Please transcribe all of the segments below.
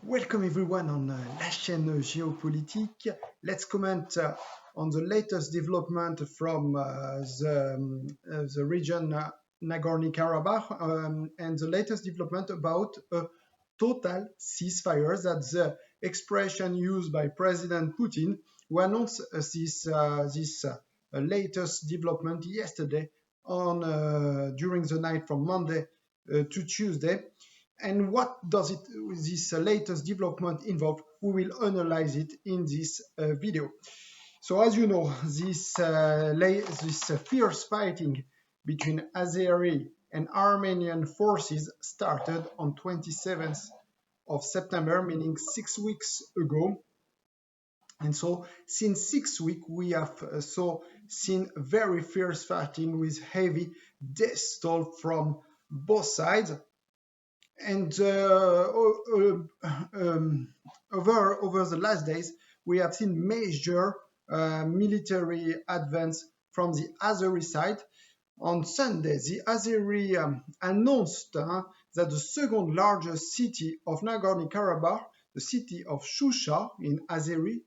Welcome everyone on la chaîne géopolitique. Let's comment on the latest development from the region Nagorny-Karabakh and the latest development about a total ceasefire. That's the expression used by President Putin, who announced this latest development yesterday on during the night from Monday to Tuesday. And what does this latest development involve? We will analyze it in this video. So as you know, this fierce fighting between Azeri and Armenian forces started on 27th of September, meaning 6 weeks ago. And so since 6 weeks, we have seen very fierce fighting with heavy death toll from both sides. And over the last days, we have seen major military advance from the Azeri side. On Sunday, the Azeri announced that the second largest city of Nagorno-Karabakh, the city of Shusha in Azeri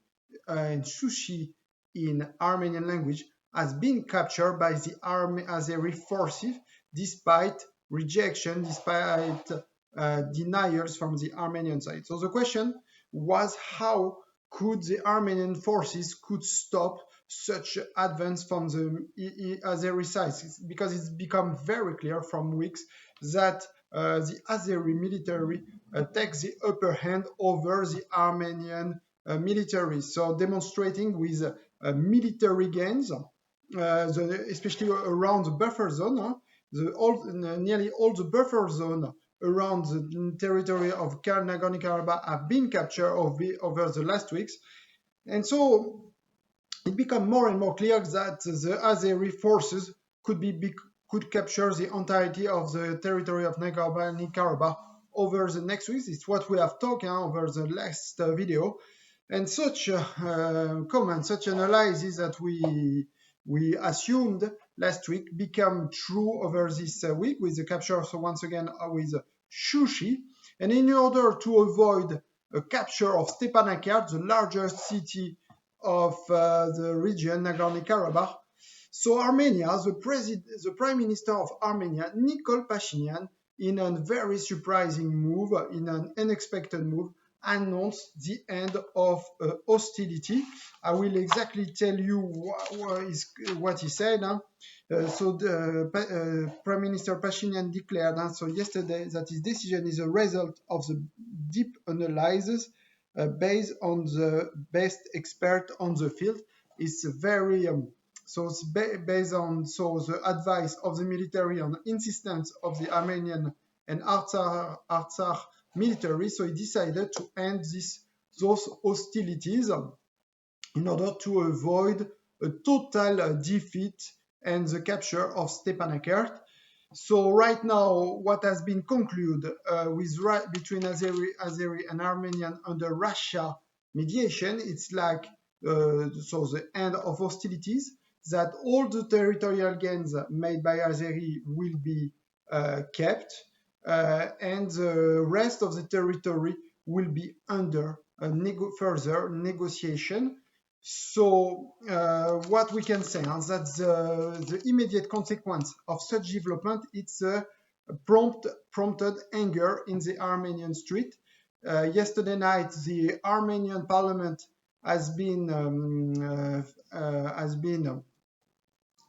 and Shushi in Armenian language, has been captured by the Azeri forces despite rejection, despite denials from the Armenian side. So the question was, how could the Armenian forces could stop such advance from the Azeri side? Because it's become very clear from weeks that the Azeri military takes the upper hand over the Armenian military. So demonstrating with military gains, especially around the buffer zone, nearly all the buffer zone around the territory of Nagorno-Karabakh have been captured over the last weeks. And so it became more and more clear that the Azeri forces could capture the entirety of the territory of Nagorno-Karabakh over the next weeks. It's what we have talked over the last video. And such comment, such analysis that we assumed last week become true over this week with the capture, so once again, with Shushi. And in order to avoid a capture of Stepanakert, the largest city of the region, Nagorno-Karabakh, so Armenia, the Prime Minister of Armenia, Nikol Pashinyan, in a very surprising move, in an unexpected move, announced the end of hostility. I will exactly tell you what he said. So the Prime Minister Pashinyan declared so yesterday that his decision is a result of the deep analysis based on the best expert on the field. It's very so it's based on the advice of the military on insistence of the Armenian and Artsakh military. So he decided to end those hostilities in order to avoid a total defeat and the capture of Stepanakert. So right now, what has been concluded between Azeri and Armenian under Russia mediation, it's like the end of hostilities, that all the territorial gains made by Azeri will be kept, and the rest of the territory will be under further negotiation. So what we can say is that the immediate consequence of such development, it's a prompted anger in the Armenian street. Yesterday night, the Armenian parliament has been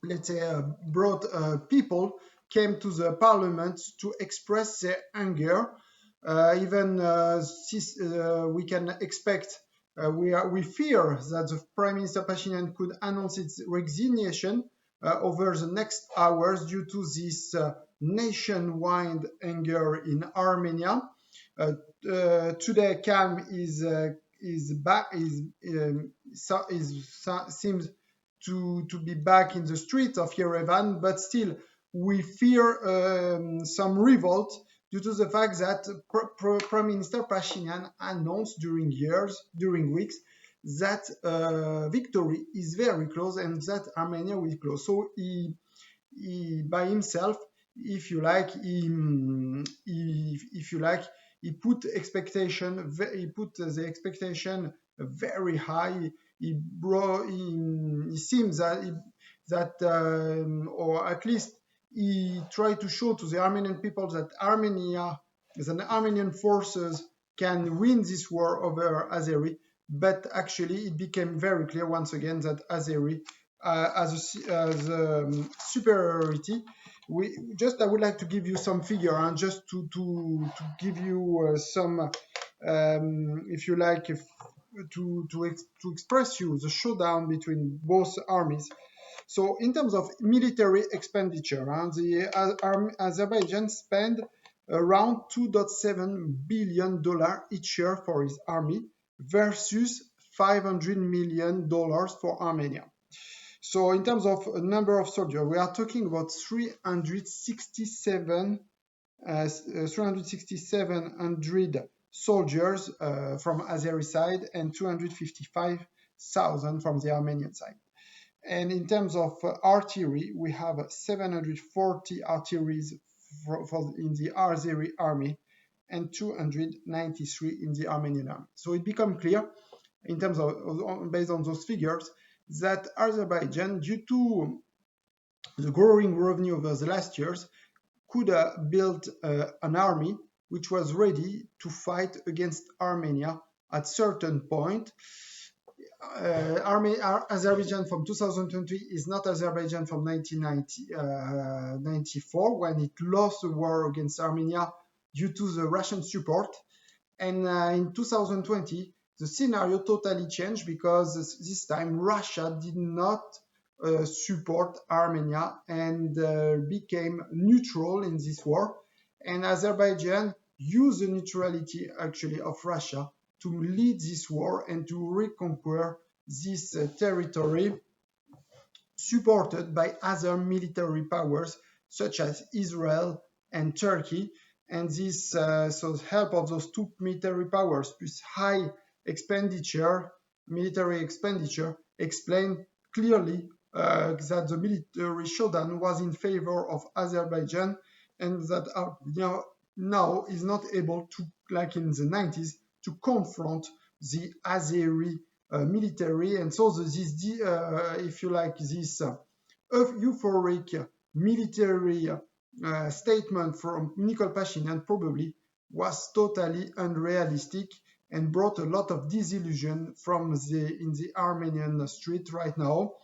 let's say brought people came to the parliament to express their anger. We can expect. We fear that the Prime Minister Pashinyan could announce its resignation over the next hours due to this nationwide anger in Armenia. Today, calm seems to be back in the streets of Yerevan, but still we fear some revolt due to the fact that Prime Minister Pashinyan announced during weeks that victory is very close and that Armenia will close. So he by himself, if you like, he put the expectation very high. He seems or at least he tried to show to the Armenian people that the Armenian forces can win this war over Azeri, but actually it became very clear once again that Azeri has superiority. I would like to give you some figure and just to give you some, if you like, to express you the showdown between both armies. So in terms of military expenditure, Azerbaijan spent around $2.7 billion each year for his army versus $500 million for Armenia. So in terms of number of soldiers, we are talking about 367 soldiers from Azeri side and 255,000 from the Armenian side. And in terms of artillery, we have 740 artilleries in the Azeri army and 293 in the Armenian army. So it becomes clear, in terms of based on those figures, that Azerbaijan, due to the growing revenue over the last years, could build an army which was ready to fight against Armenia at certain point. Azerbaijan from 2020 is not Azerbaijan from 1994, when it lost the war against Armenia due to the Russian support. And in 2020, the scenario totally changed, because this time Russia did not support Armenia and became neutral in this war. And Azerbaijan used the neutrality actually of Russia to lead this war and to reconquer this territory, supported by other military powers such as Israel and Turkey. And this so the help of those two military powers plus high military expenditure, explain clearly that the military showdown was in favor of Azerbaijan, and that now is not able to, like in the 90s, to confront the Azeri military. And so if you like, this euphoric military statement from Nikol Pashinyan probably was totally unrealistic and brought a lot of disillusion in the Armenian street right now.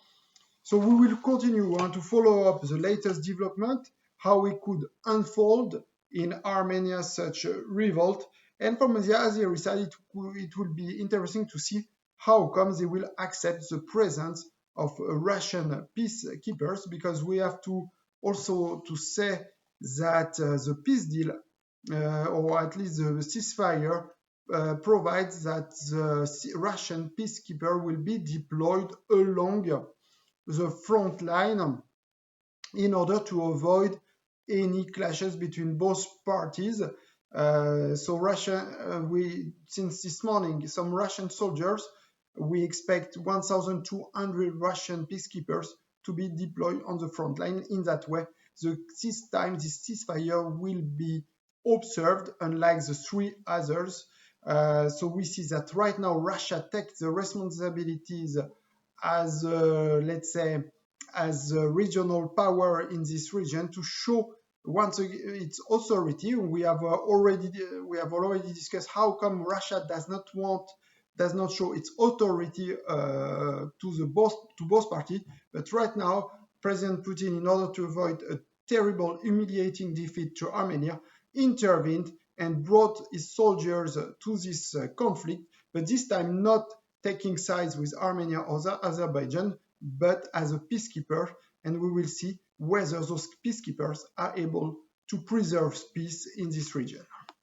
So we will continue to follow up the latest development, how it could unfold in Armenia such a revolt. And from the Azeri side, it will be interesting to see how come they will accept the presence of Russian peacekeepers, because we have to also to say that the peace deal, or at least the ceasefire, provides that the Russian peacekeeper will be deployed along the front line in order to avoid any clashes between both parties. So Russia, since this morning, some Russian soldiers, we expect 1,200 Russian peacekeepers to be deployed on the front line. In that way, this ceasefire will be observed, unlike the three others. So we see that right now Russia takes the responsibilities as, let's say, as a regional power in this region to show once again its authority. We have already discussed how come Russia does not show its authority to both parties. But right now, President Putin, in order to avoid a terrible, humiliating defeat to Armenia, intervened and brought his soldiers to this conflict, but this time not taking sides with Armenia or Azerbaijan, but as a peacekeeper. And we will see whether those peacekeepers are able to preserve peace in this region.